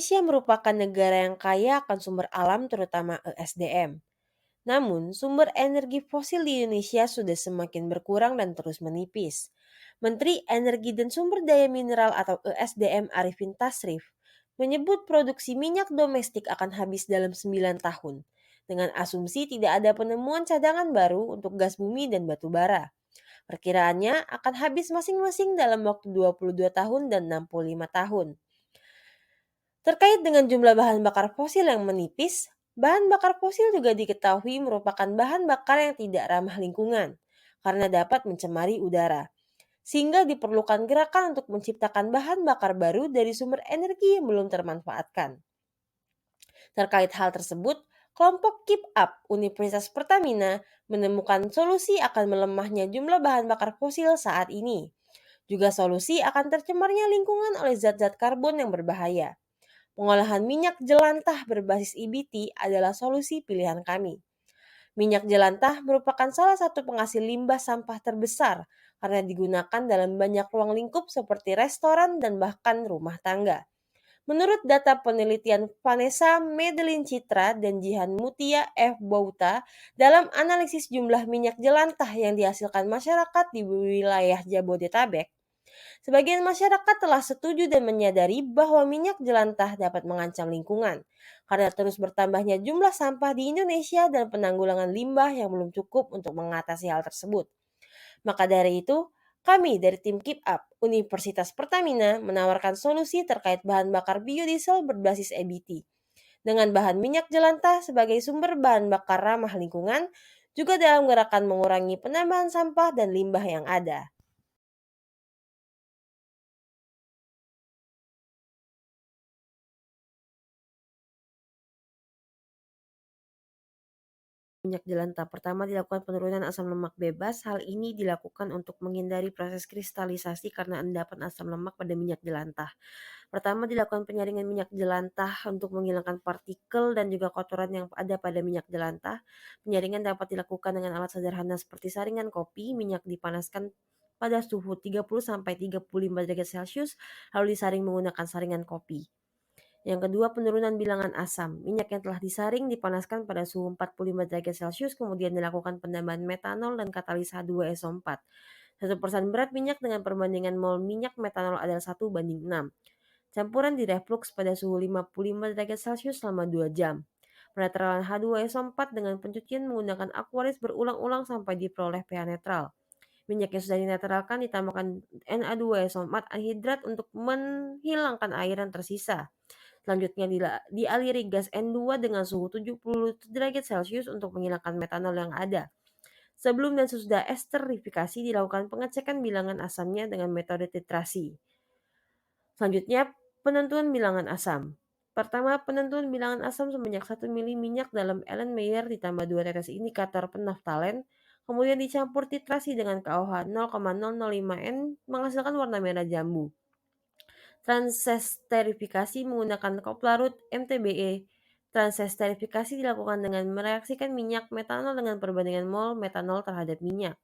Indonesia merupakan negara yang kaya akan sumber alam terutama ESDM. Namun, sumber energi fosil di Indonesia sudah semakin berkurang dan terus menipis. Menteri Energi dan Sumber Daya Mineral atau ESDM Arifin Tasrif menyebut produksi minyak domestik akan habis dalam 9 tahun, dengan asumsi tidak ada penemuan cadangan baru untuk gas bumi dan batu bara. Perkiraannya akan habis masing-masing dalam waktu 22 tahun dan 65 tahun. Terkait dengan jumlah bahan bakar fosil yang menipis, bahan bakar fosil juga diketahui merupakan bahan bakar yang tidak ramah lingkungan karena dapat mencemari udara. Sehingga diperlukan gerakan untuk menciptakan bahan bakar baru dari sumber energi yang belum termanfaatkan. Terkait hal tersebut, kelompok Keep Up Universitas Pertamina menemukan solusi akan melemahnya jumlah bahan bakar fosil saat ini. Juga solusi akan tercemarnya lingkungan oleh zat-zat karbon yang berbahaya. Pengolahan minyak jelantah berbasis EBT adalah solusi pilihan kami. Minyak jelantah merupakan salah satu penghasil limbah sampah terbesar karena digunakan dalam banyak ruang lingkup seperti restoran dan bahkan rumah tangga. Menurut data penelitian Vanessa Medelin Citra dan Jihan Mutia F. Bauta dalam analisis jumlah minyak jelantah yang dihasilkan masyarakat di wilayah Jabodetabek, sebagian masyarakat telah setuju dan menyadari bahwa minyak jelantah dapat mengancam lingkungan karena terus bertambahnya jumlah sampah di Indonesia dan penanggulangan limbah yang belum cukup untuk mengatasi hal tersebut. Maka dari itu, kami dari tim Keep Up Universitas Pertamina menawarkan solusi terkait bahan bakar biodiesel berbasis EBT. Dengan bahan minyak jelantah sebagai sumber bahan bakar ramah lingkungan, juga dalam gerakan mengurangi penambahan sampah dan limbah yang ada. Minyak jelantah. Pertama, dilakukan penurunan asam lemak bebas. Hal ini dilakukan untuk menghindari proses kristalisasi karena endapan asam lemak pada minyak jelantah. Pertama, dilakukan penyaringan minyak jelantah untuk menghilangkan partikel dan juga kotoran yang ada pada minyak jelantah. Penyaringan dapat dilakukan dengan alat sederhana seperti saringan kopi. Minyak dipanaskan pada suhu 30-35 derajat Celcius, lalu disaring menggunakan saringan kopi. Yang kedua, penurunan bilangan asam. Minyak yang telah disaring dipanaskan pada suhu 45 derajat Celcius, kemudian dilakukan penambahan metanol dan katalis H2SO4. 1% berat minyak dengan perbandingan mol minyak metanol adalah 1:6. Campuran direflux pada suhu 55 derajat Celcius selama 2 jam. Penetralan H2SO4 dengan pencucian menggunakan Aquaris berulang-ulang sampai diperoleh pH netral. Minyak yang sudah dinetralkan ditambahkan Na2SO4 anhidrat untuk menghilangkan air yang tersisa. Selanjutnya dialiri gas N2 dengan suhu 70 derajat Celcius untuk menghilangkan metanol yang ada. Sebelum dan sesudah esterifikasi dilakukan pengecekan bilangan asamnya dengan metode titrasi. Selanjutnya, penentuan bilangan asam. Pertama, penentuan bilangan asam sebanyak 1 ml minyak dalam Erlenmeyer ditambah 2 tetes indikator penaftalen, kemudian dicampur titrasi dengan KOH 0,005 N menghasilkan warna merah jambu. Transesterifikasi menggunakan koplarut MTBE. Transesterifikasi dilakukan dengan mereaksikan minyak metanol dengan perbandingan mol metanol terhadap minyak.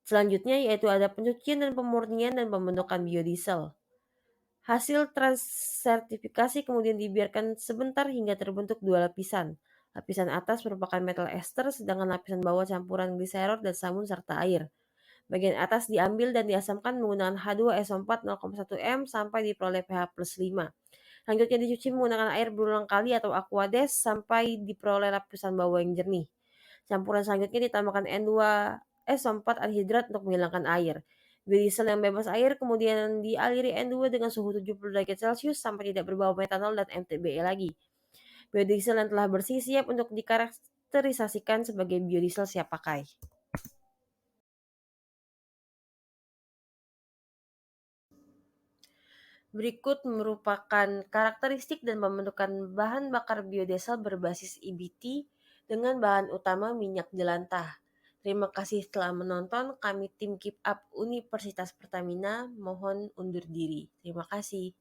Selanjutnya yaitu ada pencucian dan pemurnian dan pembentukan biodiesel. Hasil transsertifikasi kemudian dibiarkan sebentar hingga terbentuk dua lapisan. Lapisan atas merupakan metal ester, sedangkan lapisan bawah campuran gliserol dan sabun serta air. Bagian atas diambil dan diasamkan menggunakan H2SO4 0,1 M sampai diperoleh pH plus 5. Selanjutnya dicuci menggunakan air berulang kali atau aquades sampai diperoleh lapisan bawah yang jernih. Campuran selanjutnya ditambahkan N2SO4 anhidrat untuk menghilangkan air. Biodiesel yang bebas air kemudian dialiri N2 dengan suhu 70 derajat Celcius sampai tidak berbau metanol dan MTBE lagi. Biodiesel yang telah bersih siap untuk dikarakterisasikan sebagai biodiesel siap pakai. Berikut merupakan karakteristik dan pembentukan bahan bakar biodiesel berbasis EBT dengan bahan utama minyak jelantah. Terima kasih telah menonton. Kami tim Keep Up Universitas Pertamina mohon undur diri. Terima kasih.